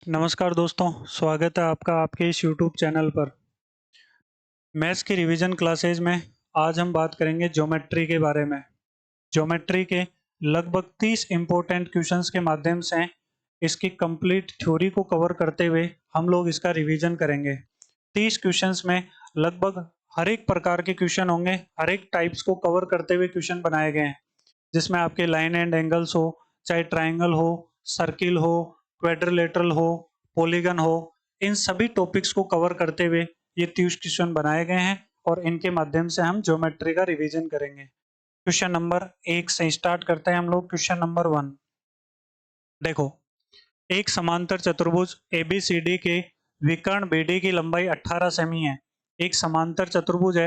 नमस्कार दोस्तों, स्वागत है आपका आपके इस यूट्यूब चैनल पर। मैथ्स की रिवीजन क्लासेज में आज हम बात करेंगे ज्योमेट्री के बारे में। ज्योमेट्री के लगभग 30 इम्पोर्टेंट क्वेश्चंस के माध्यम से इसकी कंप्लीट थ्योरी को कवर करते हुए हम लोग इसका रिवीजन करेंगे। 30 क्वेश्चंस में लगभग हर एक प्रकार के क्वेश्चन होंगे, हर एक टाइप्स को कवर करते हुए क्वेश्चन बनाए गए हैं, जिसमें आपके लाइन एंड एंगल्स हो, चाहे ट्राइंगल हो, सर्किल हो, क्वाड्रिलेटरल हो, पॉलीगन हो, इन सभी टॉपिक्स को कवर करते हुए ये 30 क्वेश्चन बनाए गए हैं और इनके माध्यम से हम ज्योमेट्री का रिवीजन करेंगे। क्वेश्चन नंबर 1 से स्टार्ट करते हैं हम लोग। क्वेश्चन नंबर 1 देखो, एक समांतर चतुर्भुज ABCD के विकर्ण BD की लंबाई 18 सेमी है। एक समांतर चतुर्भुज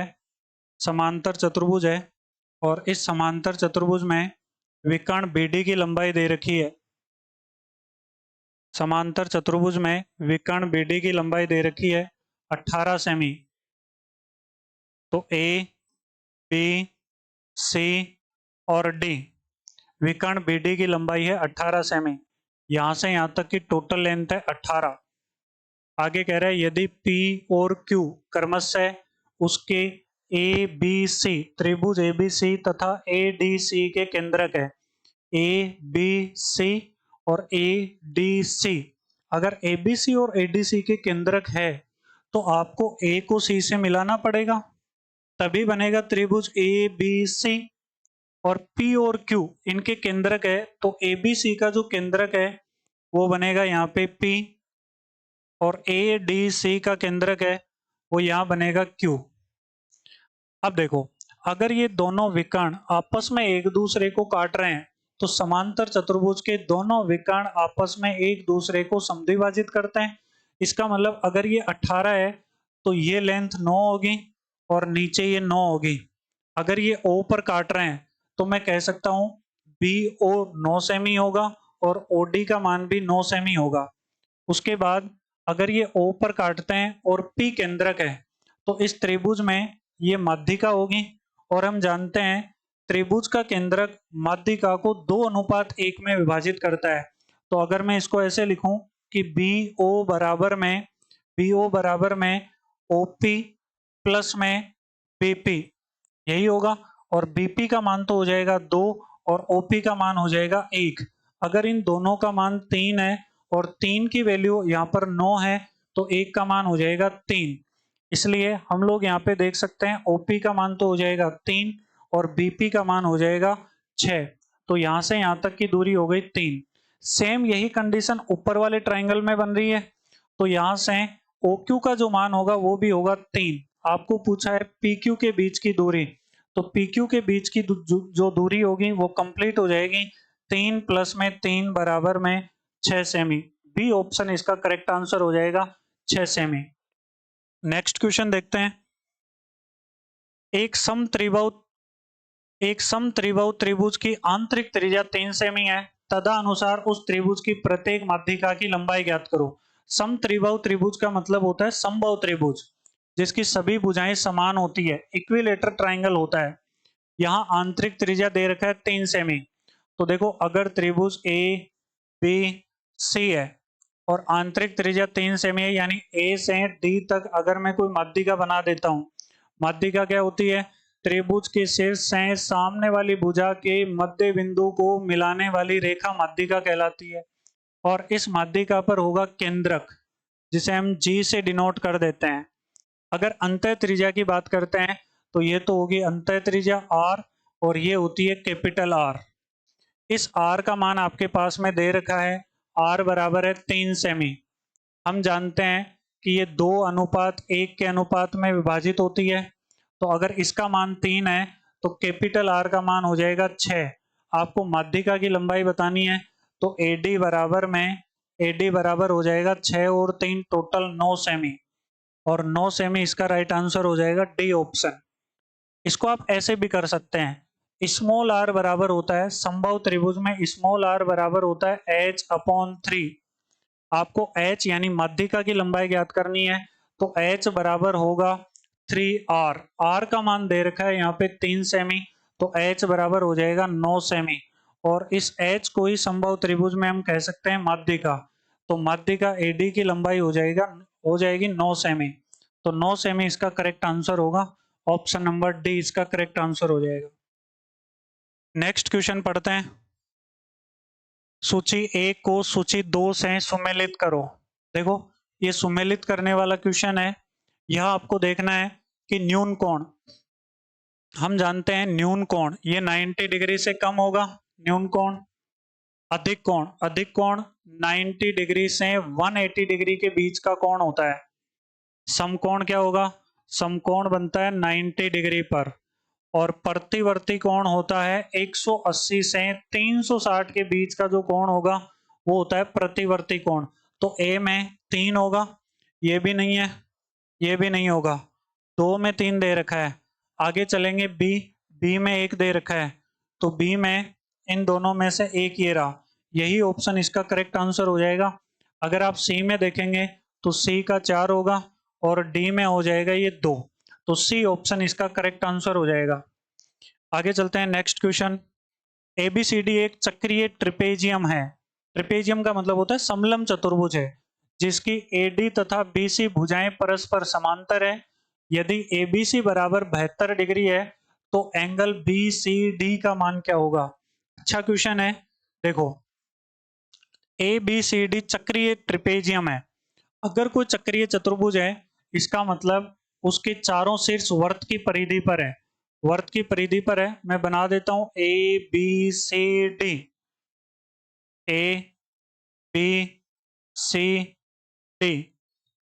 है और इस समांतर चतुर्भुज में विकर्ण BD की लंबाई दे रखी है। समांतर चतुर्भुज में विकर्ण BD की लंबाई दे रखी है 18 सेमी। तो A, B, C और D विकर्ण BD की लंबाई है 18 सेमी। यहां से यहां तक की टोटल लेंथ है 18। आगे कह रहा है यदि P और Q क्रमशः उसके ABC त्रिभुज ABC तथा ADC के केंद्रक है। ABC और ADC अगर ABC और ADC के केंद्रक है तो आपको A को C से मिलाना पड़ेगा, तभी बनेगा त्रिभुज ABC। और P और Q इनके केंद्रक है तो ABC का जो केंद्रक है वो बनेगा यहाँ पे P और ADC का केंद्रक है वो यहाँ बनेगा Q। अब देखो, अगर ये दोनों विकर्ण आपस में एक दूसरे को काट रहे हैं तो समांतर चतुर्भुज के दोनों विकर्ण आपस में एक दूसरे को समद्विभाजित करते हैं। इसका मतलब अगर ये 18 है तो ये लेंथ 9 होगी और नीचे ये 9 होगी। अगर ये O पर काट रहे हैं तो मैं कह सकता हूं BO 9 सेमी होगा और OD का मान भी 9 सेमी होगा। उसके बाद अगर ये O पर काटते हैं और P केंद्रक है तो इस त्रिभुज में ये माध्यिका होगी और हम जानते हैं त्रिभुज का केंद्रक माध्यिका को 2:1 में विभाजित करता है। तो अगर मैं इसको ऐसे लिखूं कि BO बराबर में OP प्लस में BP यही होगा, और BP का मान तो हो जाएगा 2 और OP का मान हो जाएगा 1। अगर इन दोनों का मान 3 है और 3 की वैल्यू यहाँ पर 9 है तो 1 का मान हो जाएगा 3। इसलिए हम लोग यहाँ पे देख सकते हैं OP का मान तो हो जाएगा 3 और BP का मान हो जाएगा 6। तो यहाँ से यहाँ तक की दूरी हो गई 3। सेम यही कंडीशन ऊपर वाले ट्राइंगल में बन रही है। तो यहाँ से OQ का जो मान होगा वो भी होगा 3। आपको पूछा है PQ के बीच की दूरी, तो PQ के बीच की जो दूरी होगी वो कंप्लीट हो जाएगी 3 प्लस में 3 बराबर में 6 सेमी। बी ऑप्शन इसका करेक्ट आंसर हो जाएगा 6 सेमी। नेक्स्ट क्वेश्चन देखते हैं। एक समत्रिभुज त्रिभुज की आंतरिक त्रिज्या 3 सेमी है, तदनुसार उस त्रिभुज की प्रत्येक माध्यिका की लंबाई ज्ञात करो। समत्रिभुज त्रिभुज का मतलब होता है समबाहु त्रिभुज, जिसकी सभी भुजाएं समान होती है, इक्विलेटरल ट्राइंगल होता है। यहाँ आंतरिक त्रिज्या दे रखा है 3 सेमी। तो देखो, अगर त्रिभुज ABC है और आंतरिक त्रिज्या 3 सेमी है, यानी A से D तक अगर मैं कोई माध्यिका बना देता हूँ। माध्यिका क्या होती है? त्रिभुज के शीर्ष से सामने वाली भुजा के मध्य बिंदु को मिलाने वाली रेखा माध्यिका कहलाती है। और इस माध्यिका पर होगा केंद्रक, जिसे हम G से डिनोट कर देते हैं। अगर अंतः त्रिज्या की बात करते हैं तो ये तो होगी अंतः त्रिज्या R और ये होती है कैपिटल R। इस R का मान आपके पास में दे रखा है, R बराबर है 3 सेमी। हम जानते हैं कि ये 2:1 के अनुपात में विभाजित होती है। तो अगर इसका मान 3 है तो कैपिटल R का मान हो जाएगा 6। आपको माध्यिका की लंबाई बतानी है तो AD बराबर हो जाएगा 6 और 3 टोटल 9 सेमी, और 9 सेमी इसका राइट आंसर हो जाएगा डी ऑप्शन। इसको आप ऐसे भी कर सकते हैं, स्मॉल r बराबर होता है समबाहु त्रिभुज में स्मॉल r बराबर होता है h/3। आपको h यानी माध्यिका की लंबाई ज्ञात करनी है तो h बराबर होगा 3r। r का मान दे रखा है यहाँ पे 3 सेमी, तो h बराबर हो जाएगा 9 सेमी। और इस h को ही समबाहु त्रिभुज में हम कह सकते हैं माध्यिका। तो माध्यिका AD की लंबाई हो जाएगी 9 सेमी। तो 9 सेमी इसका करेक्ट आंसर होगा। ऑप्शन नंबर डी इसका करेक्ट आंसर हो जाएगा। नेक्स्ट क्वेश्चन पढ़ते हैं। सूची 1 को सूची 2 से सुमेलित करो। देखो ये सुमेलित करने वाला क्वेश्चन है। यह आपको देखना है कि न्यून कोण, हम जानते हैं न्यून कोण ये 90 डिग्री से कम होगा। न्यून कोण, अधिक कोण 90 डिग्री से 180 डिग्री के बीच का कोण होता है। समकोण क्या होगा? समकोण बनता है 90 डिग्री पर, और प्रतिवर्ती कोण होता है 180 से 360 के बीच का जो कोण होगा वो होता है प्रतिवर्ती कोण। तो ए में 3 होगा, ये भी नहीं है, ये भी नहीं होगा। 2 में 3 दे रखा है। आगे चलेंगे बी में 1 दे रखा है, तो बी में इन दोनों में से एक ये रहा, यही ऑप्शन इसका करेक्ट आंसर हो जाएगा। अगर आप सी में देखेंगे तो सी का 4 होगा और डी में हो जाएगा ये 2, तो सी ऑप्शन इसका करेक्ट आंसर हो जाएगा। आगे चलते हैं नेक्स्ट क्वेश्चन। एबीसीडी एक चक्रीय ट्रिपेजियम है। ट्रिपेजियम का मतलब होता है समलम चतुर्भुज है, जिसकी एडी तथा बीसी भुजाएं परस्पर समांतर है। यदि एबीसी बराबर 72 डिग्री है तो एंगल बीसीडी का मान क्या होगा? अच्छा क्वेश्चन है। देखो एबीसीडी चक्रीय ट्रिपेजियम है। अगर कोई चक्रीय चतुर्भुज है इसका मतलब उसके चारों शीर्ष वर्त की परिधि पर है। वर्त की परिधि पर है, मैं बना देता हूं ABCD, ABCD।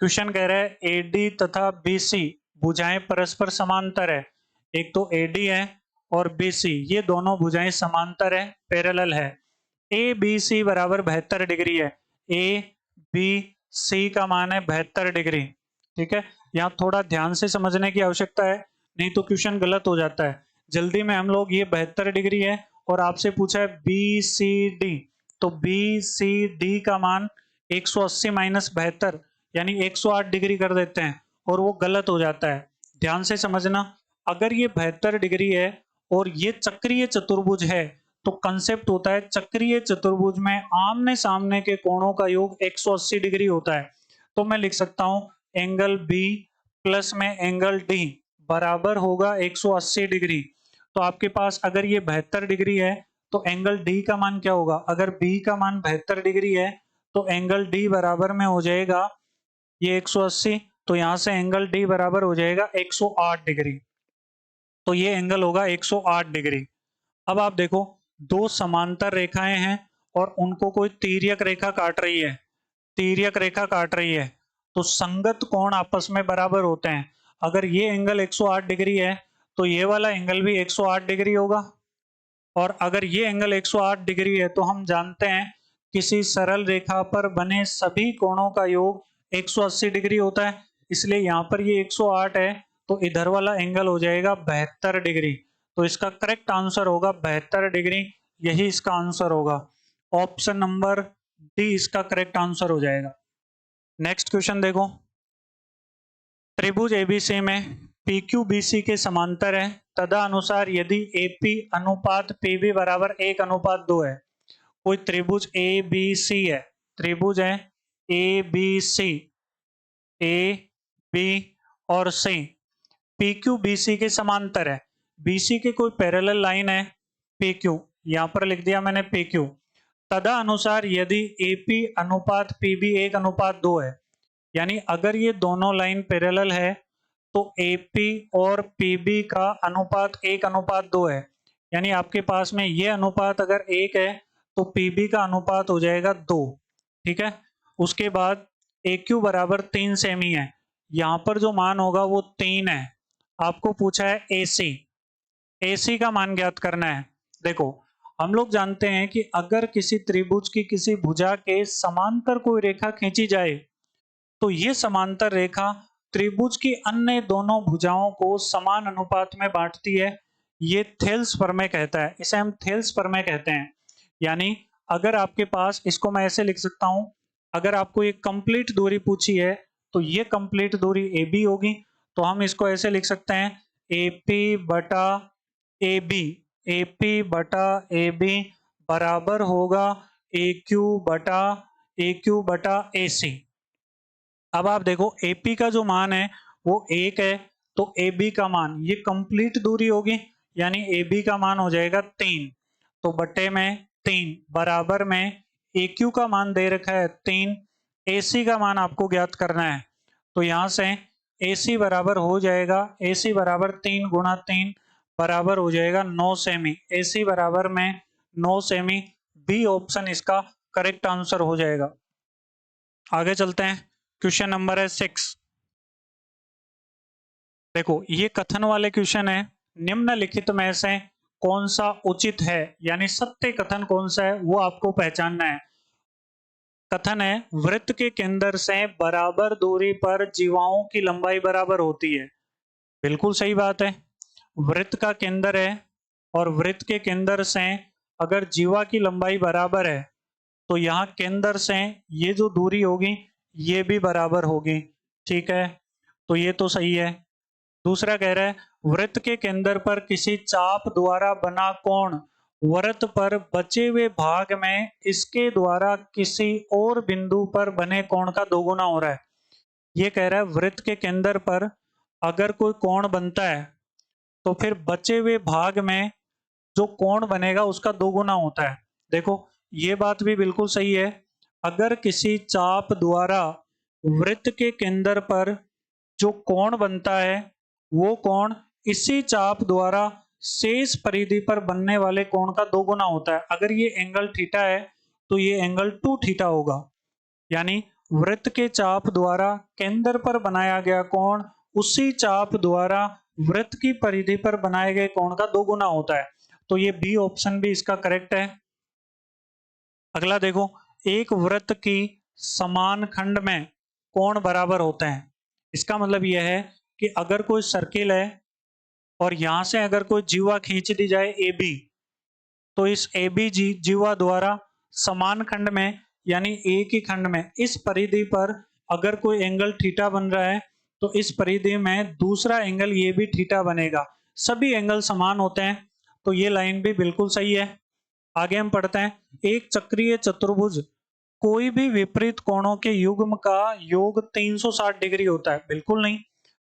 क्वेश्चन कह रहा है AD तथा BC भुजाएं परस्पर समांतर है। एक तो AD है और BC, ये दोनों भुजाएं समांतर है, पैरेलल है। ABC बराबर 72 डिग्री है। ABC का मान है 72 डिग्री। ठीक है, यहाँ थोड़ा ध्यान से समझने की आवश्यकता है, नहीं तो क्वेश्चन गलत हो जाता है। जल्दी में हम लोग ये 72 डिग्री है और आपसे पूछा है BCD, तो BCD का मान 180 माइनस 72 यानी 108 डिग्री कर देते हैं और वो गलत हो जाता है। ध्यान से समझना, अगर ये 72 डिग्री है और ये चक्रीय चतुर्भुज है तो कंसेप्ट होता है चक्रीय चतुर्भुज में आमने सामने के कोणों का योग 180 डिग्री होता है। तो मैं लिख सकता हूं एंगल बी प्लस में एंगल डी बराबर होगा 180 डिग्री। तो आपके पास अगर ये 72 डिग्री है तो एंगल डी का मान क्या होगा? अगर बी का मान 72 डिग्री है तो एंगल डी बराबर में हो जाएगा ये 180, तो यहां से एंगल डी बराबर हो जाएगा 108 डिग्री। तो ये एंगल होगा 108 डिग्री। अब आप देखो दो समांतर रेखाएं हैं और उनको कोई तिर्यक रेखा काट रही है, तिर्यक रेखा काट रही है, तो संगत कोण आपस में बराबर होते हैं। अगर ये एंगल 108 डिग्री है तो ये वाला एंगल भी 108 डिग्री होगा, और अगर ये एंगल 108 डिग्री है तो हम जानते हैं किसी सरल रेखा पर बने सभी कोणों का योग 180 डिग्री होता है। इसलिए यहाँ पर ये 108 है तो इधर वाला एंगल हो जाएगा 72 डिग्री। तो इसका करेक्ट आंसर होगा 72 डिग्री, यही इसका आंसर होगा। ऑप्शन नंबर डी इसका करेक्ट आंसर हो जाएगा। नेक्स्ट क्वेश्चन देखो, त्रिभुज एबीसी में PQ BC के समांतर है, तदनुसार यदि AP अनुपात PB बराबर 1:2 है। कोई त्रिभुज ABC है, त्रिभुज है ABC, AB और C, PQ BC के समांतर है। BC के कोई पैरेलल लाइन है PQ, यहां पर लिख दिया मैंने PQ। तदनुसार यदि AP अनुपात PB 1:2 है, यानी अगर ये दोनों लाइन पैरेलल है तो AP और PB का अनुपात 1:2 है। यानी आपके पास में ये अनुपात अगर 1 है तो PB का अनुपात हो जाएगा 2। ठीक है, उसके बाद AQ बराबर 3 सेमी है, यहाँ पर जो मान होगा वो 3 है। आपको पूछा है AC का मान ज्ञात करना है। देखो हम लोग जानते हैं कि अगर किसी त्रिभुज की किसी भुजा के समांतर कोई रेखा खींची जाए तो ये समांतर रेखा त्रिभुज की अन्य दोनों भुजाओं को समान अनुपात में बांटती है। ये थेल्स प्रमेय कहता है, इसे हम थेल्स प्रमेय कहते हैं। यानी अगर आपके पास, इसको मैं ऐसे लिख सकता हूं, अगर आपको एक कंप्लीट दूरी पूछी है तो ये कंप्लीट दूरी AB होगी, तो हम इसको ऐसे लिख सकते हैं AP बटा AB, AP बटा AB बराबर होगा AQ बटा ए क्यू बटा ए सी। अब आप देखो AP का जो मान है वो 1 है, तो AB का मान, ये कंप्लीट दूरी होगी, यानी AB का मान हो जाएगा 3, तो बट्टे में 3 बराबर में AQ का मान दे रखा है 3, AC का मान आपको ज्ञात करना है, तो यहाँ से AC बराबर हो जाएगा, AC बराबर 3 गुणा 3 बराबर हो जाएगा 9 सेमी, AC बराबर में 9 सेमी, बी ऑप्शन इसका करेक्ट आंसर हो जाएगा। आगे चलते हैं, क्वेश्चन नंबर है 6। देखो ये कथन वाले क्वेश्चन है, निम्नलिखित में से कौन सा उचित है, यानी सत्य कथन कौन सा है वो आपको पहचानना है। कथन है वृत्त के केंद्र से बराबर दूरी पर जीवाओं की लंबाई बराबर होती है। बिल्कुल सही बात है, वृत्त का केंद्र है और वृत्त के केंद्र से अगर जीवा की लंबाई बराबर है तो यहाँ केंद्र से ये जो दूरी होगी ये भी बराबर होगी, ठीक है, तो ये तो सही है। दूसरा कह रहा है वृत्त के केंद्र पर किसी चाप द्वारा बना कोण वृत्त पर बचे हुए भाग में इसके द्वारा किसी और बिंदु पर बने कोण का दोगुना हो रहा है। ये कह रहा है वृत्त के केंद्र पर अगर कोई कोण बनता है तो फिर बचे हुए भाग में जो कोण बनेगा उसका दोगुना होता है। देखो ये बात भी बिल्कुल सही है, अगर किसी चाप द्वारा वृत्त के केंद्र पर जो कोण बनता है वो कोण इसी चाप द्वारा शेष परिधि पर बनने वाले कोण का दोगुना होता है। अगर ये एंगल थीटा है तो ये एंगल 2 थीटा होगा, यानी वृत्त के चाप द्वारा केंद्र पर बनाया गया कोण उसी चाप द्वारा वृत्त की परिधि पर बनाए गए कोण का दोगुना होता है, तो ये बी ऑप्शन भी इसका करेक्ट है। अगला देखो, एक वृत्त की समान खंड में कोण बराबर होते हैं। इसका मतलब यह है कि अगर कोई सर्किल है और यहां से अगर कोई जीवा खींच दी जाए AB, तो इस AB जीवा द्वारा समान खंड में यानी एक ही खंड में इस परिधि पर अगर कोई एंगल थीटा बन रहा है तो इस परिधि में दूसरा एंगल ये भी थीटा बनेगा, सभी एंगल समान होते हैं, तो ये लाइन भी बिल्कुल सही है। आगे हम पढ़ते हैं, एक चक्रीय चतुर्भुज कोई भी विपरीत कोणों के युग्म का योग 360 डिग्री होता है। बिल्कुल नहीं,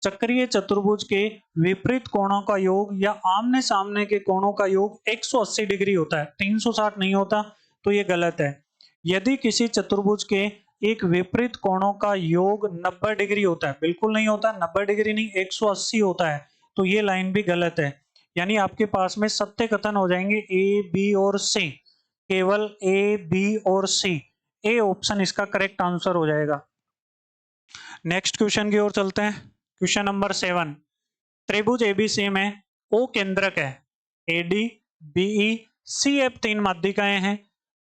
चक्रीय चतुर्भुज के विपरीत कोणों का योग या आमने सामने के कोणों का योग 180 डिग्री होता है, 360 नहीं होता, तो ये गलत है। यदि किसी चतुर्भुज के एक विपरीत कोणों का योग 90 डिग्री होता है, बिल्कुल नहीं होता, 90 डिग्री नहीं 180 होता है, तो ये लाइन भी गलत है। यानी आपके पास में सत्य कथन हो जाएंगे ए, बी और सी, केवल ए, बी और सी, ए ऑप्शन इसका करेक्ट आंसर हो जाएगा। नेक्स्ट क्वेश्चन की ओर चलते हैं, क्वेश्चन नंबर 7। त्रिभुज एबीसी में ओ केंद्रक है, एडी, बीई, सीएफ 3 माध्यिकाएं हैं।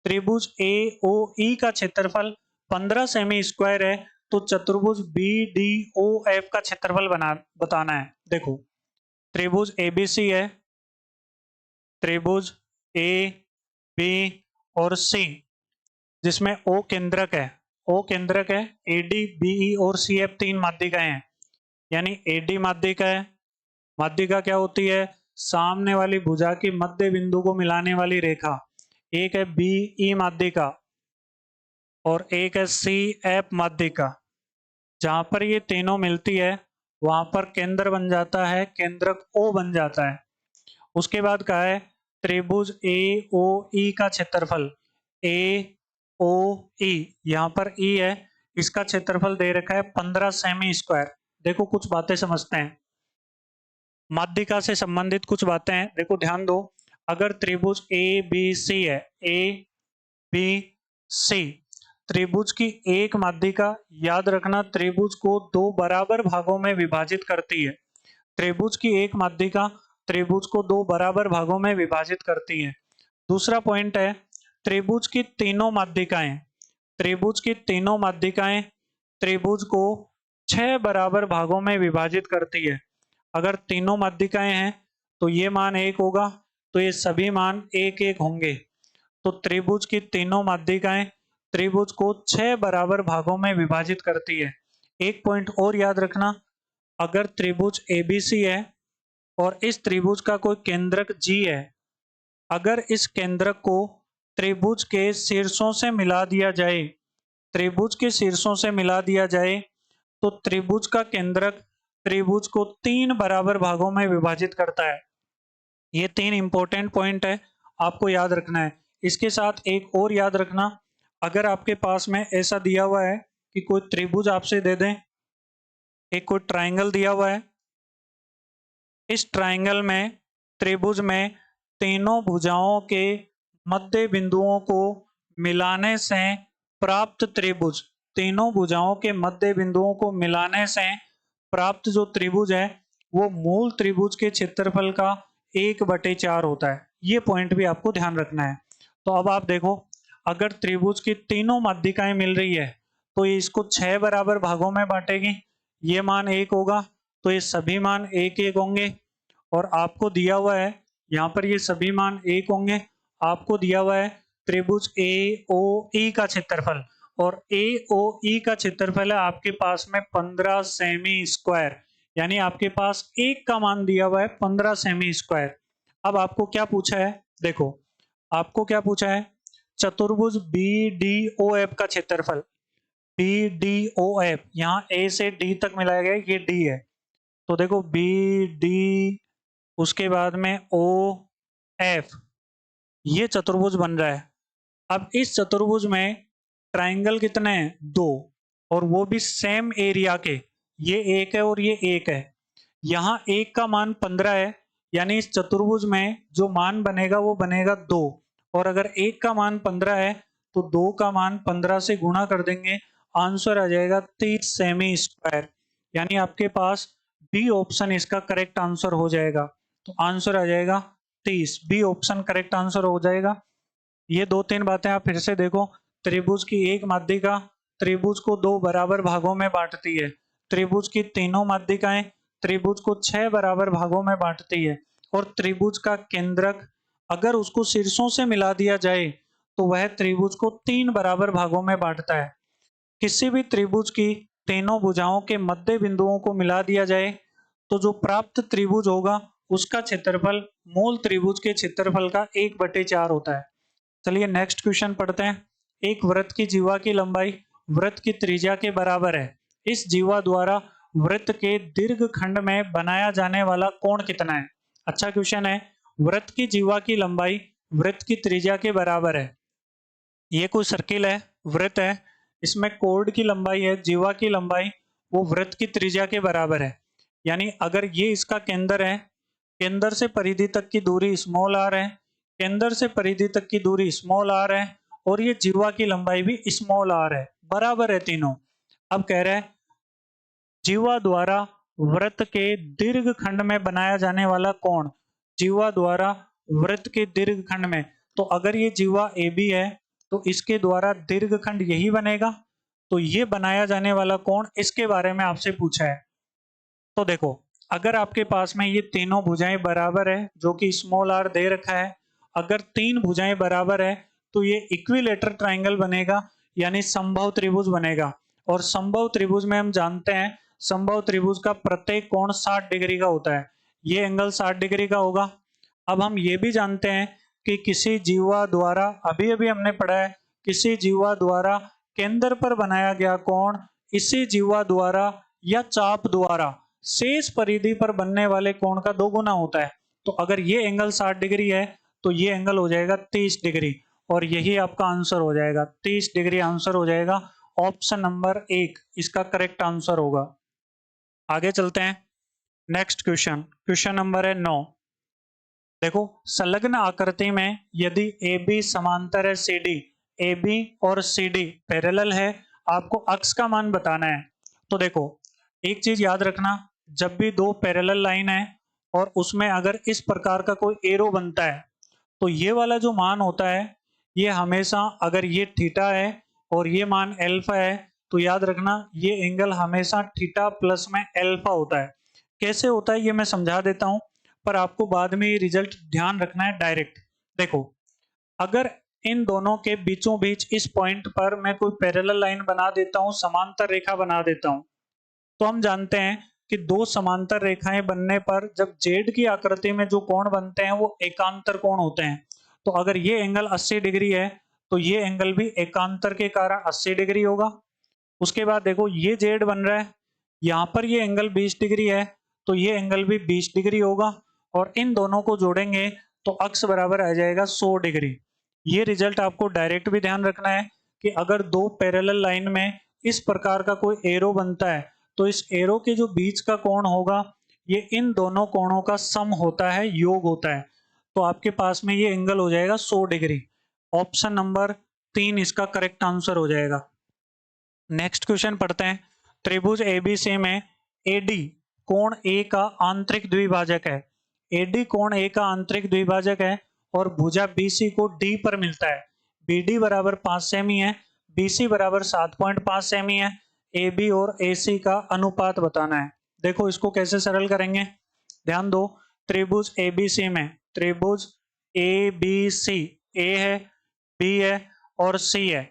त्रिभुज एओई का क्षेत्रफल 15 सेमी स्क्वायर है, तो चतुर्भुज बीडीओएफ का क्षेत्रफल बताना है। देखो त्रिभुज एबीसी है, त्रिभुज ए, बी और सी, जिसमें ओ केंद्रक है, ओ केंद्रक है, एडी, बीई और सीएफ 3 माध्यिकाएं हैं। यानी एडी माध्यिका है, माध्यिका क्या होती है, सामने वाली भुजा की मध्य बिंदु को मिलाने वाली रेखा। एक है बीई माध्यिका और एक है सीएफ माध्यिका, जहां पर ये तीनों मिलती है वहां पर केंद्र बन जाता है, केंद्रक ओ बन जाता है। उसके बाद कहा है त्रिभुज ए ओ ई का क्षेत्रफल, ए ओ ई, यहाँ पर ई है, इसका क्षेत्रफल दे रखा है 15 सेमी स्क्वायर। देखो कुछ बातें समझते हैं, माध्यिका से संबंधित कुछ बातें हैं, देखो ध्यान दो। अगर त्रिभुज ए बी सी है, ए बी सी, त्रिभुज की एक माध्यिका, याद रखना त्रिभुज को दो बराबर भागों में विभाजित करती है। त्रिभुज की एक माध्यिका त्रिभुज को दो बराबर भागों में विभाजित करती है। दूसरा पॉइंट है त्रिभुज की तीनों माध्यिकाएं, त्रिभुज की तीनों माध्यिकाएं त्रिभुज को 6 बराबर भागों में विभाजित करती है। अगर तीनों माध्यिकाएं हैं तो ये मान 1 होगा, तो ये सभी मान 1 1 होंगे। तो त्रिभुज की तीनों माध्यिकाएं त्रिभुज को 6 बराबर भागों में विभाजित करती है। एक पॉइंट और याद रखना, अगर त्रिभुज एबीसी है और इस त्रिभुज का कोई केंद्रक जी है, अगर इस केंद्रक को त्रिभुज के शीर्षों से मिला दिया जाए त्रिभुज के शीर्षों से मिला दिया जाए तो त्रिभुज का केंद्रक त्रिभुज को 3 बराबर भागों में विभाजित करता है। ये 3 इंपॉर्टेंट पॉइंट है, आपको याद रखना है। इसके साथ एक और याद रखना, अगर आपके पास में ऐसा दिया हुआ है कि कोई त्रिभुज आपसे दे दें, एक कोई ट्राइंगल दिया हुआ है, इस ट्राइंगल में त्रिभुज में तीनों भुजाओं के मध्य बिंदुओं को मिलाने से प्राप्त त्रिभुज, तीनों भुजाओं के मध्य बिंदुओं को मिलाने से प्राप्त जो त्रिभुज है वो मूल त्रिभुज के क्षेत्रफल का 1/4 होता है। ये पॉइंट भी आपको ध्यान रखना है। तो अब आप देखो, अगर त्रिभुज की तीनों माध्यिकाएं मिल रही है तो ये इसको 6 बराबर भागों में बांटेगी। ये मान 1 होगा तो ये सभी मान 1-1 होंगे, और आपको दिया हुआ है यहाँ पर ये सभी मान 1 होंगे। आपको दिया हुआ है त्रिभुज AOE का क्षेत्रफल, और AOE का क्षेत्रफल है आपके पास में 15 सेमी स्क्वायर, यानी आपके पास 1 का मान दिया हुआ है 15 सेमी स्क्वायर। अब आपको क्या पूछा है, देखो आपको क्या पूछा है, चतुर्भुज BDOF का क्षेत्रफल। BDOF यहाँ A से D तक मिलाया गया, ये D है, तो देखो BD उसके बाद में OF, ये चतुर्भुज बन रहा है। अब इस चतुर्भुज में ट्राइंगल कितने हैं, 2, और वो भी सेम एरिया के, ये 1 है और ये 1 है। यहाँ 1 का मान 15 है, यानी इस चतुर्भुज में जो मान बनेगा वो बनेगा 2, और अगर 1 का मान 15 है तो 2 का मान 15 से गुणा कर देंगे, आंसर आ जाएगा 30 सेमी स्क्वायर, यानी आपके पास बी ऑप्शन इसका करेक्ट आंसर हो जाएगा। तो आंसर आ जाएगा 30, बी ऑप्शन करेक्ट आंसर हो जाएगा। ये 2-3 बातें आप फिर से देखो, त्रिभुज की एक माध्यिका त्रिभुज को 2 बराबर भागों में बांटती है, त्रिभुज की तीनों माध्यिकाएं त्रिभुज को 6 बराबर भागों में बांटती है, और त्रिभुज का केंद्रक अगर उसको शीर्षों से मिला दिया जाए तो वह त्रिभुज को 3 बराबर भागों में बांटता है। किसी भी त्रिभुज की तीनों भुजाओं के मध्य बिंदुओं को मिला दिया जाए तो जो प्राप्त त्रिभुज होगा उसका क्षेत्रफल मूल त्रिभुज के क्षेत्रफल का 1/4 होता है। चलिए नेक्स्ट क्वेश्चन पढ़ते हैं। एक वृत्त की जीवा की लंबाई वृत्त की त्रिज्या के बराबर है। इस जीवा द्वारा वृत्त के दीर्घ खंड में बनाया जाने वाला कोण कितना है? अच्छा क्वेश्चन है। वृत्त की जीवा की लंबाई वृत्त की त्रिज्या के बराबर है। ये कोई सर्किल है, वृत्त है, इसमें कोण की लंबाई है, जीवा की लंबाई वो वृत्त की त्रिज्या के बराबर है। यानी अगर ये इसका केंद्र है, केंद्र से परिधि तक की दूरी स्मॉल r है, केंद्र से परिधि तक की दूरी स्मॉल r है, और ये जीवा की लंबाई भी स्मॉल r है, बराबर है तीनों। अब कह रहे हैं जीवा द्वारा वृत्त के दीर्घ खंड में बनाया जाने वाला कोण, जीवा द्वारा वृत्त के दीर्घ खंड में, तो अगर ये जीवा AB है तो इसके द्वारा दीर्घ खंड यही बनेगा, तो ये बनाया जाने वाला कोण, इसके बारे में आपसे पूछा है। तो देखो अगर आपके पास में ये तीनों भुजाएं बराबर है, जो कि स्मॉल r दे रखा है, अगर 3 भुजाएं बराबर है तो ये इक्विलेटर ट्राइंगल बनेगा, यानी समबाहु त्रिभुज बनेगा। और समबाहु त्रिभुज में हम जानते हैं समबाहु त्रिभुज का प्रत्येक कोण 60 डिग्री का होता है, ये एंगल 60 डिग्री का होगा। अब हम ये भी जानते हैं कि किसी जीवा द्वारा, अभी अभी हमने पढ़ा है, किसी जीवा द्वारा केंद्र पर बनाया गया कोण इसी जीवा द्वारा या चाप द्वारा शेष परिधि पर बनने वाले कोण का 2 गुना होता है। तो अगर ये एंगल 60 डिग्री है तो ये एंगल हो जाएगा 30 डिग्री, और यही आपका आंसर हो जाएगा 30 डिग्री, आंसर हो जाएगा ऑप्शन नंबर 1 इसका करेक्ट आंसर होगा। आगे चलते हैं नेक्स्ट क्वेश्चन, क्वेश्चन नंबर है 9। देखो संलग्न आकृति में यदि AB समांतर है CD, AB और CD पैरेलल है, आपको अक्ष का मान बताना है। तो देखो एक चीज याद रखना, जब भी 2 पैरेलल लाइन है और उसमें अगर इस प्रकार का कोई एरो बनता है तो ये वाला जो मान होता है ये हमेशा, अगर ये थीटा है और ये मान अल्फा है तो याद रखना ये एंगल हमेशा थीटा प्लस में अल्फा होता है। कैसे होता है ये मैं समझा देता हूं, पर आपको बाद में ये रिजल्ट ध्यान रखना है डायरेक्ट। देखो अगर इन दोनों के बीचों बीच इस पॉइंट पर मैं कोई पैरेलल लाइन बना देता हूं, समांतर रेखा बना देता हूं, तो हम जानते हैं कि 2 समांतर रेखाएं बनने पर जब जेड की आकृति में जो कोण बनते हैं वो एकांतर कोण होते हैं। तो अगर ये एंगल 80 डिग्री है तो ये एंगल भी एकांतर के कारण 80 डिग्री होगा। उसके बाद देखो ये जेड बन रहा है, यहाँ पर ये एंगल 20 डिग्री है, तो ये एंगल भी 20 डिग्री होगा, और इन दोनों को जोड़ेंगे तो अक्स बराबर आ जाएगा 100 डिग्री। ये रिजल्ट आपको डायरेक्ट भी ध्यान रखना है कि अगर दो पैरेलल लाइन में इस प्रकार का कोई एरो बनता है तो इस एरो के जो बीच का कोण होगा ये इन दोनों कोणों का सम होता है, योग होता है। तो आपके पास में ये एंगल हो जाएगा 100 डिग्री। ऑप्शन नंबर 3 इसका करेक्ट आंसर हो जाएगा। नेक्स्ट क्वेश्चन पढ़ते हैं। त्रिभुज एबीसी में एडी कोण ए का आंतरिक द्विभाजक है। एडी कोण ए का आंतरिक द्विभाजक है और भुजा बीसी को डी पर मिलता है। बीडी बराबर 5 सेमी है, बीसी बराबर 7.5 सेमी है। ए बी और ए सी का अनुपात बताना है। देखो इसको कैसे सरल करेंगे, ध्यान दो। त्रिभुज एबीसी में त्रिभुज ए बी सी, ए है, बी है और सी है।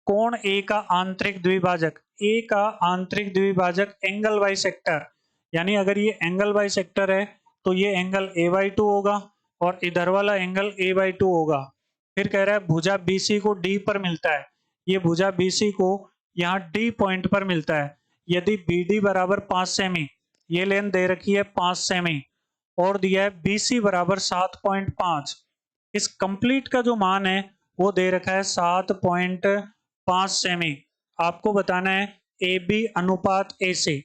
कोण ए का आंतरिक द्विभाजक, ए का आंतरिक द्विभाजक एंगल बाई सेक्टर, यानी अगर ये एंगल बाई सेक्टर है तो ये एंगल ए बाई 2 होगा और इधर वाला एंगल ए बाई 2 होगा। फिर कह रहा है भुजा बीसी को डी पर मिलता है, ये भुजा बीसी को यहाँ डी पॉइंट पर मिलता है। यदि बी डी बराबर 5 सेमी, ये लेन दे रखी है 5 सेमी और दिया है बीसी बराबर 7.5, इस कंप्लीट का जो मान है वो दे रखा है 7.5 सेमी। आपको बताना है ए बी अनुपात ए सी।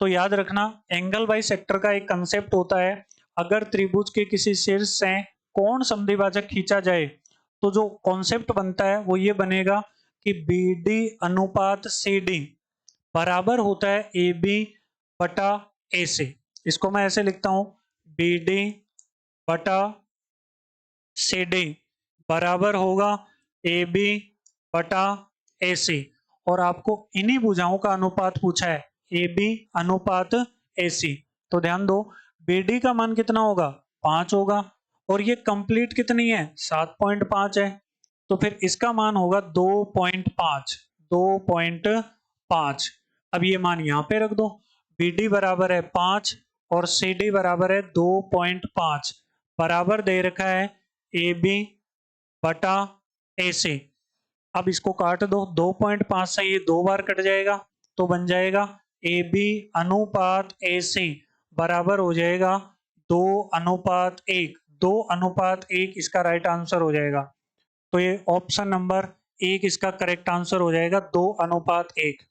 तो याद रखना एंगल बाई सेक्टर का एक कंसेप्ट होता है, अगर त्रिभुज के किसी शीर्ष से कोण समद्विभाजक खींचा जाए तो जो कॉन्सेप्ट बनता है वो ये बनेगा कि बी डी अनुपात सी डी बराबर होता है ए बी बटा ए सी। इसको मैं ऐसे लिखता हूं, बी डी बटा सी डी बराबर होगा ए बी बटा ए सी। और आपको इन्हीं भुजाओं का अनुपात पूछा है, ए बी अनुपात ए सी। तो ध्यान दो बी डी का मान कितना होगा, 5 होगा, और ये कंप्लीट कितनी है, 7.5 है, तो फिर इसका मान होगा 2.5, 2.5। अब ये मान यहाँ पे रख दो, बी डी बराबर है 5 और सी डी बराबर है 2.5, बराबर दे रखा है ए बी बटा ए सी। अब इसको काट दो, 2.5 से ये 2 बार कट जाएगा तो बन जाएगा ए बी अनुपात ए सी बराबर हो जाएगा 2:1, 2:1 इसका राइट आंसर हो जाएगा। तो ये ऑप्शन नंबर 1 इसका करेक्ट आंसर हो जाएगा, 2:1।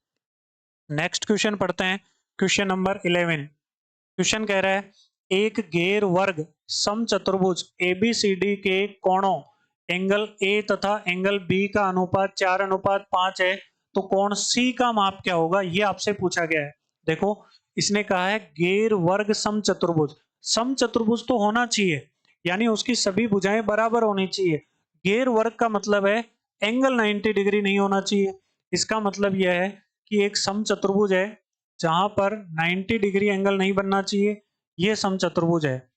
नेक्स्ट क्वेश्चन पढ़ते हैं, क्वेश्चन नंबर 11। क्वेश्चन कह रहा है एक गैर वर्ग समचतुर्भुज एबीसीडी के कोणों एंगल ए तथा एंगल बी का अनुपात 4:5 है, तो कोण सी का माप क्या होगा, ये आपसे पूछा गया है। देखो इसने कहा है गैर वर्ग समचतुर्भुज, समचतुर्भुज तो होना चाहिए यानी उसकी सभी भुजाएं बराबर होनी चाहिए। गैर वर्ग का मतलब है एंगल 90 डिग्री नहीं होना चाहिए। इसका मतलब यह है कि एक समचतुर्भुज है जहां पर 90 डिग्री एंगल नहीं बनना चाहिए, ये समचतुर्भुज है।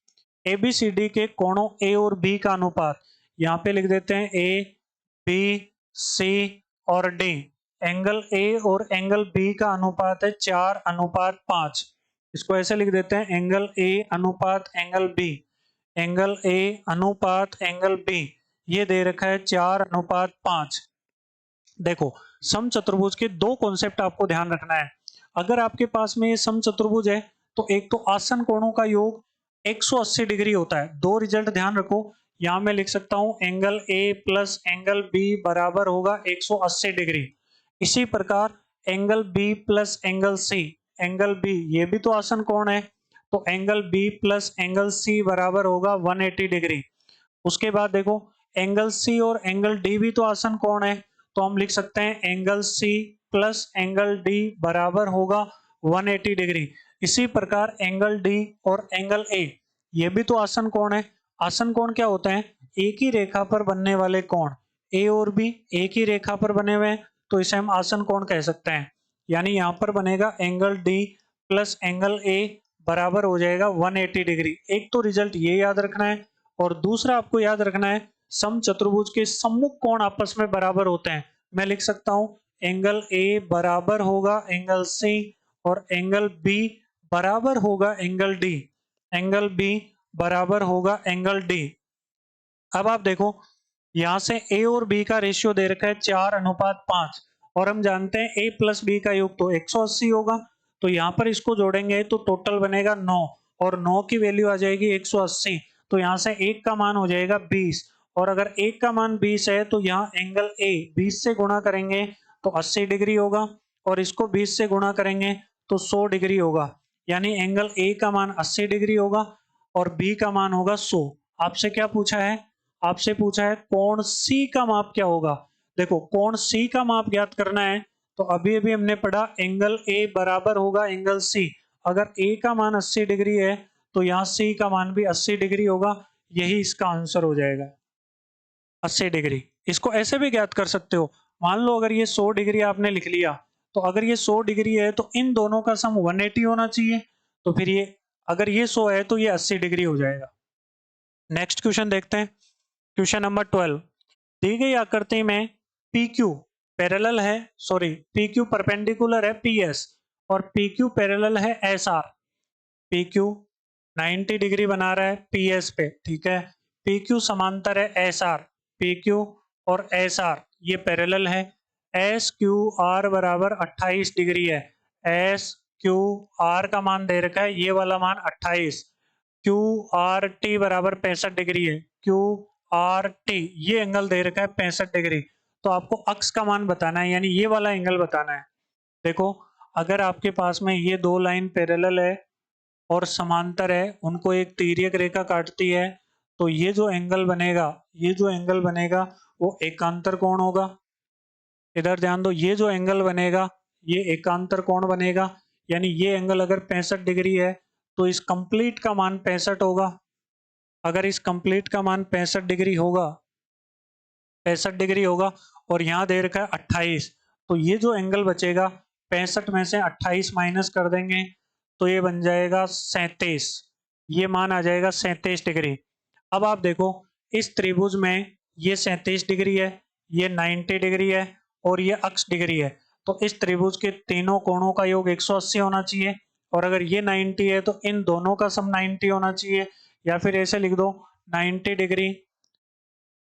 एबीसीडी के कोणों ए और बी का अनुपात, यहाँ पे लिख देते हैं ए बी सी और डी। एंगल ए और एंगल बी का अनुपात है 4:5। इसको ऐसे लिख देते हैं एंगल ए अनुपात एंगल बी, एंगल ए अनुपात एंगल बी, ये दे रखा है 4:5। देखो समचतुर्भुज के दो कॉन्सेप्ट आपको ध्यान रखना है। अगर आपके पास में ये समचतुर्भुज है तो एक तो आसन कोणों का योग 180 डिग्री होता है। दो रिजल्ट ध्यान रखो, यहां मैं लिख सकता हूं angle A plus angle B बराबर होगा 180 डिग्री। इसी प्रकार angle B plus angle C, angle B ये भी तो आसन कोण है, तो angle B plus angle C बराबर होगा 180 डिग्री। उसके बाद देखो एंगल सी और एंगल डी भी तो आसन कोण है, तो हम लिख सकते हैं angle C plus angle D बराबर होगा 180 डिग्री। इसी प्रकार एंगल डी और एंगल ए ये भी तो आसन कोण है। आसन कोण क्या होते हैं, एक ही रेखा पर बनने वाले कोण। ए और बी एक ही रेखा पर बने हुए हैं तो इसे हम आसन कोण कह सकते हैं। यानी यहाँ पर बनेगा angle D plus angle A बराबर हो जाएगा 180 डिग्री। एक तो रिजल्ट ये याद रखना है और दूसरा आपको याद रखना है समचतुर्भुज के सम्मुख कोण आपस में बराबर होते हैं। मैं लिख सकता हूं एंगल ए बराबर होगा एंगल सी और एंगल बी बराबर होगा एंगल डी, एंगल बी बराबर होगा एंगल डी। अब आप देखो यहाँ से ए और बी का रेशियो दे रखा है 4:5 और हम जानते हैं ए प्लस बी का योग तो 180 होगा, तो यहाँ पर इसको जोड़ेंगे तो टोटल बनेगा 9 और 9 की वैल्यू आ जाएगी 180, तो यहाँ से एक का मान हो जाएगा 20 और अगर एक का मान 20 है तो यहाँ एंगल ए 20 से गुणा करेंगे तो 80 डिग्री होगा और इसको 20 से गुणा करेंगे तो 100 डिग्री होगा, यानी एंगल ए का मान 80 डिग्री होगा और बी का मान होगा 100। आपसे क्या पूछा है? आपसे पूछा है कोण सी का माप क्या होगा। देखो कोण सी का माप ज्ञात करना है तो अभी अभी हमने पढ़ा एंगल ए बराबर होगा एंगल सी। अगर ए का मान 80 डिग्री है तो यहाँ सी का मान भी 80 डिग्री होगा, यही इसका आंसर हो जाएगा 80 डिग्री। इसको ऐसे भी ज्ञात कर सकते हो, मान लो अगर ये 100 डिग्री आपने लिख लिया तो अगर ये 100 डिग्री है तो इन दोनों का सम 180 होना चाहिए, तो फिर ये अगर ये 100 है तो ये 80 डिग्री हो जाएगा। नेक्स्ट क्वेश्चन देखते हैं, क्वेश्चन नंबर 12। दी गई आकृति में पी क्यू पैरेलल है, सॉरी पी क्यू परपेंडिकुलर है पी एस और पी क्यू पैरेलल है S R. P Q 90 degree बना रहा है पी एस पे, ठीक है। पी क्यू समांतर है एस आर, पी क्यू और एस आर ये पैरेलल है। एस क्यू आर बराबर 28 डिग्री है। एस क्यू आर का मान दे रखा है ये वाला मान 28, क्यू आर टी बराबर 65 डिग्री है। क्यू आर टी ये एंगल दे रखा है 65 डिग्री, तो आपको अक्स का मान बताना है, यानी ये वाला एंगल बताना है। देखो अगर आपके पास में ये दो लाइन पैरेलल है और समांतर है, उनको एक तिर्यक रेखा काटती है, तो ये जो एंगल बनेगा, ये जो एंगल बनेगा वो एकांतर कोण होगा। इधर ध्यान दो, ये जो एंगल बनेगा ये एकांतर कोण बनेगा, यानी ये एंगल अगर 65 डिग्री है तो इस कंप्लीट का मान 65 होगा। अगर इस कंप्लीट का मान 65 डिग्री होगा, 65 डिग्री होगा और यहाँ दे रखा है 28, तो ये जो एंगल बचेगा 65 में से 28 माइनस कर देंगे तो ये बन जाएगा 37, ये मान आ जाएगा 37 डिग्री। अब आप देखो इस त्रिभुज में ये 37 डिग्री है, ये 90 डिग्री है और ये अक्ष डिग्री है, तो इस त्रिभुज के तीनों कोणों का योग 180 होना चाहिए और अगर ये 90 है तो इन दोनों का सम 90 होना चाहिए, या फिर ऐसे लिख दो 90 डिग्री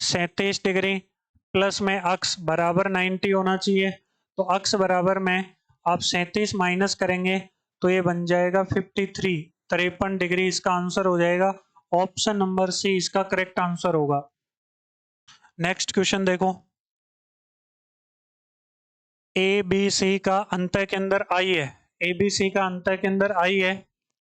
37 डिग्री प्लस में अक्ष बराबर 90 होना चाहिए, तो अक्ष बराबर में आप 37 माइनस करेंगे तो ये बन जाएगा 53, 53 डिग्री इसका आंसर हो जाएगा। ऑप्शन नंबर सी इसका करेक्ट आंसर होगा। नेक्स्ट क्वेश्चन देखो, ए बी सी का अंतः केंद्र आई है, ए बी सी का अंतः केंद्र आई है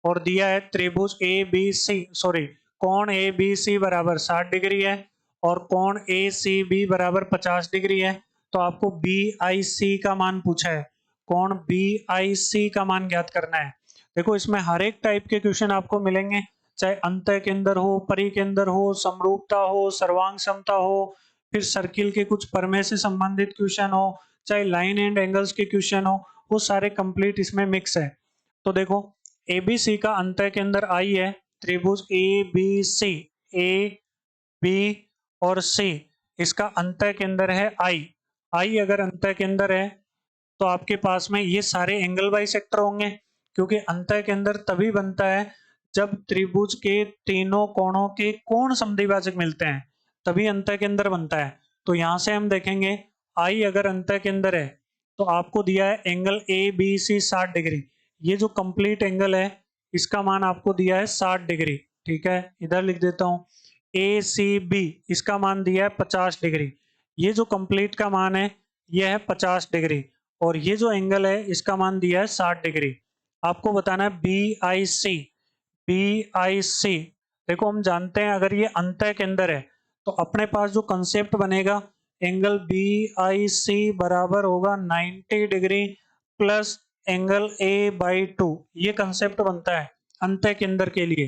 और दिया है त्रिभुज ए बी सी, सॉरी कोण ए बी सी बराबर 60 डिग्री है और कोण ए सी बी बराबर 50 डिग्री है, तो आपको बी आई सी का मान पूछा है, कोण बी आई सी का मान ज्ञात करना है। देखो इसमें हर एक टाइप के क्वेश्चन आपको मिलेंगे, चाहे अंतः केंद्र हो, परिकेंद्र हो, समरूपता हो, सर्वांग समता हो, फिर सर्किल के कुछ परमे से संबंधित क्वेश्चन हो, चाहे लाइन एंड एंगल्स के क्वेश्चन हो, वो सारे कंप्लीट इसमें मिक्स है। तो देखो एबीसी का अंतः केंद्र आई है, त्रिभुज ए बी सी, ए बी और सी इसका अंतः केंद्र है आई। आई अगर अंतः केंद्र है तो आपके पास में ये सारे एंगल बाई सेक्टर होंगे, क्योंकि अंतः केंद्र तभी बनता है जब त्रिभुज के तीनों कोणों के कोण समद्विभाजक मिलते हैं, तभी अंतः केंद्र बनता है। तो यहाँ से हम देखेंगे आई अगर अंतः केंद्र है तो आपको दिया है angle A B C 60 degree, ये जो कंप्लीट एंगल है इसका मान आपको दिया है 60 डिग्री, ठीक है। इधर लिख देता हूँ ए सी बी इसका मान दिया है 50 डिग्री, ये जो कंप्लीट का मान है यह है 50 डिग्री और ये जो एंगल है इसका मान दिया है 60 डिग्री। आपको बताना है B I C, B I सी। देखो हम जानते हैं अगर ये अंतः केंद्र है तो अपने पास जो कंसेप्ट बनेगा एंगल बी आई सी बराबर होगा 90 degree plus angle A by 2, ये कंसेप्ट बनता है अंतः केंद्र के लिए।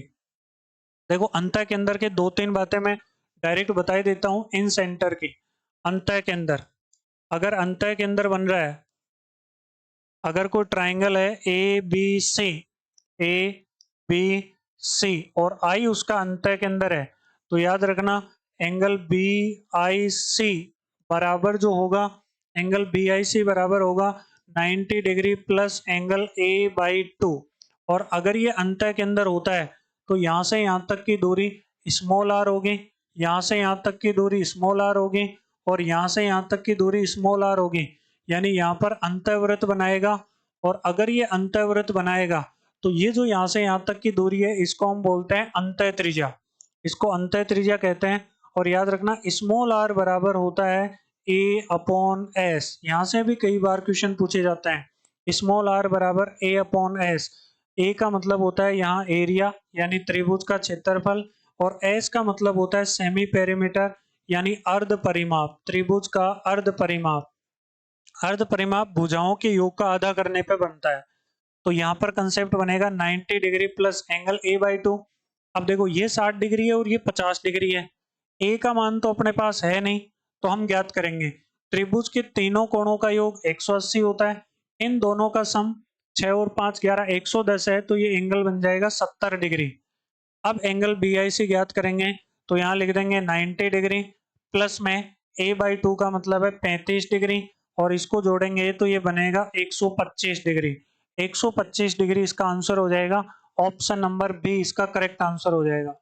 देखो अंतः केंद्र के दो तीन बातें मैं डायरेक्ट बता ही देता हूं इन सेंटर की। अंतः केंद्र, अगर अंतः केंद्र बन रहा है, अगर कोई ट्राइंगल है ए बी सी, ए बी सी और आई उसका अंतः केंद्र है, तो याद रखना एंगल बी आई सी बराबर जो होगा, एंगल बी आई सी बराबर होगा 90 degree plus angle A by 2। और अगर ये अंतः केंद्र होता है तो यहाँ से यहाँ तक की दूरी स्मॉल आर होगी, यहाँ से यहाँ तक की दूरी स्मॉल आर होगी और यहाँ से यहाँ तक की दूरी स्मॉल आर होगी, यानी यहाँ पर अंतःवृत्त बनाएगा। और अगर ये अंतःवृत्त बनाएगा तो ये जो यहाँ से यहाँ तक की दूरी है इसको हम बोलते हैं अंतः त्रिज्या, इसको अंतः त्रिज्या कहते हैं। और याद रखना स्मॉल आर बराबर होता है ए अपॉन एस, यहाँ से भी कई बार क्वेश्चन पूछे जाते हैं। स्मॉल आर बराबर ए अपॉन एस, ए का मतलब होता है यहाँ एरिया यानी त्रिभुज का क्षेत्रफल, और एस का मतलब होता है सेमी पेरीमीटर यानी अर्ध परिमाप, त्रिभुज का अर्ध परिमाप। अर्ध परिमाप भुजाओं के योग का आधा करने पे बनता है। तो यहाँ पर कंसेप्ट बनेगा 90 डिग्री प्लस एंगल a/2। अब देखो ये 60 डिग्री है और ये 50 डिग्री है, a का मान तो अपने पास है नहीं, तो हम ज्ञात करेंगे त्रिभुज के तीनों कोणों का योग 180 होता है, इन दोनों का सम 6 और 5 11 110 है, तो ये एंगल बन जाएगा 70 डिग्री। अब एंगल BIC ज्ञात करेंगे, तो यहाँ लिख देंगे 90 डिग्री प्लस में a/2 का मतलब है 35 डिग्री, और इसको जोड़ेंगे तो ये बनेगा 125 डिग्री। 125 डिग्री इसका आंसर हो जाएगा, ऑप्शन नंबर बी इसका करेक्ट आंसर हो जाएगा।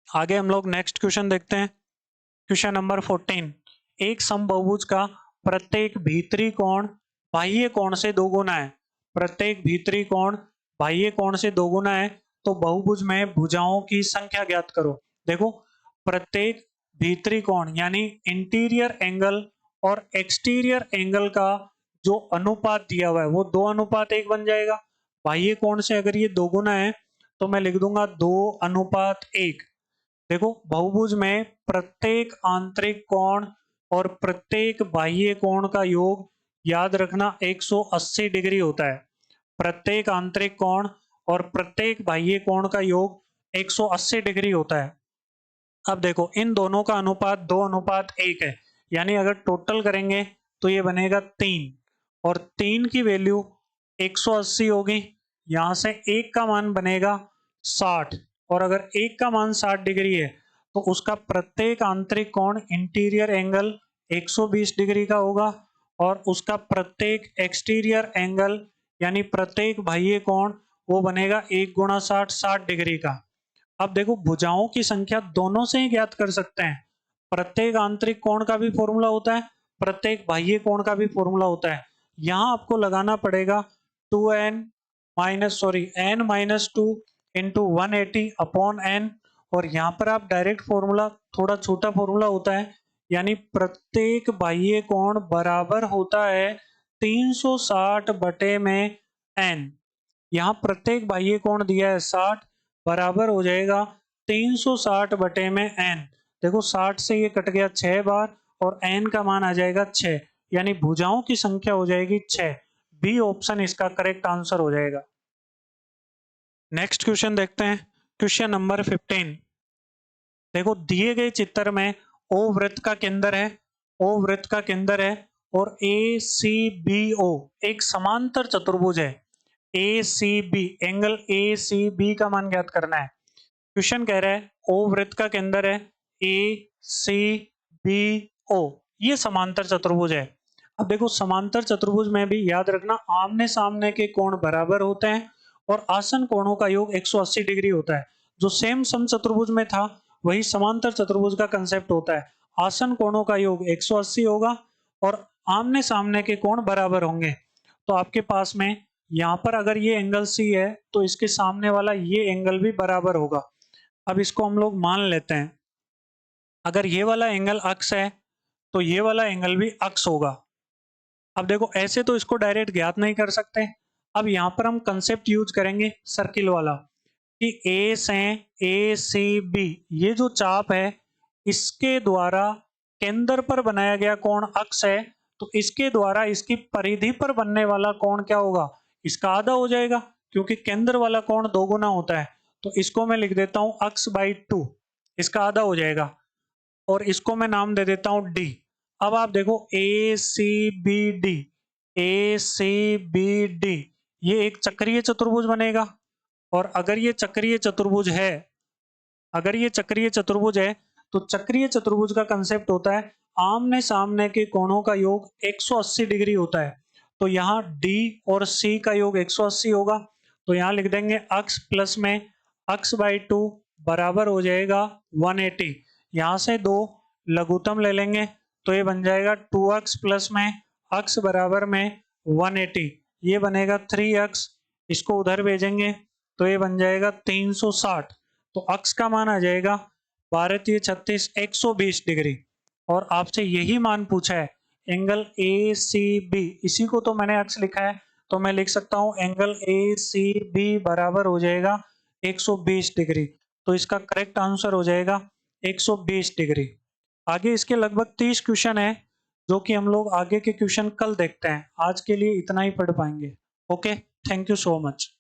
आगे हम लोग नेक्स्ट क्वेश्चन देखते हैं। क्वेश्चन नंबर 14, एक समबाहुभुज का प्रत्येक भीतरी कोण बाह्य कोण से दोगुना है। प्रत्येक भीतरी कोण बाह्य कोण से दोगुना है, तो बहुभुज में भुजाओं की संख्या ज्ञात करो। देखो प्रत्येक भीतरी कोण यानी इंटीरियर एंगल और एक्सटीरियर एंगल का जो अनुपात दिया हुआ है वो 2:1 बन जाएगा। बाह्य कोण से अगर ये दोगुना है तो मैं लिख दूंगा 2:1। देखो बहुभुज में प्रत्येक आंतरिक कोण और प्रत्येक बाह्य कोण का योग याद रखना 180 डिग्री होता है। प्रत्येक आंतरिक कोण और प्रत्येक बाह्य कोण का योग 180 डिग्री होता है। अब देखो इन दोनों का अनुपात 2:1 है, यानी अगर टोटल करेंगे तो ये बनेगा 3, और 3 की वैल्यू 180 होगी, यहां से 1 का मान बनेगा 60, और अगर 1 का मान 60 डिग्री है तो उसका प्रत्येक आंतरिक कोण इंटीरियर एंगल 120 डिग्री का होगा, और उसका प्रत्येक एक्सटीरियर एंगल यानी प्रत्येक बाह्य कोण वो बनेगा 1 गुणा 60 60 डिग्री का। अब देखो भुजाओं की संख्या दोनों से ही ज्ञात कर सकते हैं, प्रत्येक आंतरिक कोण का भी फॉर्मूला होता है, प्रत्येक बाह्य कोण का भी फॉर्मूला होता है। यहां आपको लगाना पड़ेगा n - 2 इंटू 180 अपॉन n, और यहाँ पर आप डायरेक्ट फॉर्मूला, थोड़ा छोटा फॉर्मूला होता है, यानी प्रत्येक बाह्य कोण बराबर होता है 360 बटे में n। यहाँ प्रत्येक बाह्य कोण दिया है 60, बराबर हो जाएगा 360 बटे में n। देखो 60 से ये कट गया 6 बार, और n का मान आ जाएगा 6, यानी भुजाओं की संख्या हो जाएगी 6। बी ऑप्शन इसका करेक्ट आंसर हो जाएगा। नेक्स्ट क्वेश्चन देखते हैं। क्वेश्चन नंबर 15, देखो दिए गए चित्र में O वृत्त का केंद्र है, O वृत्त का केंद्र है, और ACBO एक समांतर चतुर्भुज है। ACB एंगल ACB का मान ज्ञात करना है। क्वेश्चन कह रहा है O वृत्त का केंद्र है, ACBO ये समांतर चतुर्भुज है। अब देखो समांतर चतुर्भुज में भी याद रखना आमने सामने के कोण बराबर होते हैं और आसन कोणों का योग 180 डिग्री होता है। जो सेम समचतुर्भुज में था वही समांतर चतुर्भुज का कंसेप्ट होता है। आसन कोणों का योग 180 होगा और आमने सामने के कोण बराबर होंगे। तो आपके पास में यहाँ पर अगर ये एंगल C है तो इसके सामने वाला ये एंगल भी बराबर होगा। अब इसको हम लोग मान लेते हैं, अगर ये वाला एंगल अक्स है तो ये वाला एंगल भी अक्स होगा। अब देखो ऐसे तो इसको डायरेक्ट ज्ञात नहीं कर सकते, अब यहाँ पर हम कंसेप्ट यूज करेंगे सर्किल वाला, कि ए से ACB ये जो चाप है इसके द्वारा केंद्र पर बनाया गया कोण अक्स है, तो इसके द्वारा इसकी परिधि पर बनने वाला कोण क्या होगा, इसका आधा हो जाएगा, क्योंकि केंद्र वाला कोण दोगुना होता है। तो इसको मैं लिख देता हूं x/2, इसका आधा हो जाएगा, और इसको मैं नाम दे देता हूं D। अब आप देखो ACBD ये एक चक्रीय चतुर्भुज बनेगा, और अगर ये चक्रीय चतुर्भुज है, तो चक्रीय चतुर्भुज का कंसेप्ट होता है आमने सामने के कोणों का योग 180 डिग्री होता है। तो यहाँ D और C का योग 180 होगा, तो यहाँ लिख देंगे x प्लस में x/2 बराबर हो जाएगा 180, यहाँ से दो लघुत्तम ले लेंगे तो ये बन जाएगा 2x प्लस में x बराबर में 180, ये बनेगा 3x, इसको उधर भेजेंगे तो ये बन जाएगा 360। तो x का मान आ जाएगा 12×36 120 डिग्री। और आपसे यही मान पूछा है एंगल ACB, इसी को तो मैंने x लिखा है, तो मैं लिख सकता हूं एंगल ACB बराबर हो जाएगा 120 डिग्री। तो इसका करेक्ट आंसर हो जाएगा 120 डिग्री। आगे इसके लगभग 30 क्वेश्चन है जो कि हम लोग आगे के क्वेश्चन कल देखते हैं। आज के लिए इतना ही पढ़ पाएंगे। Okay, thank you so much.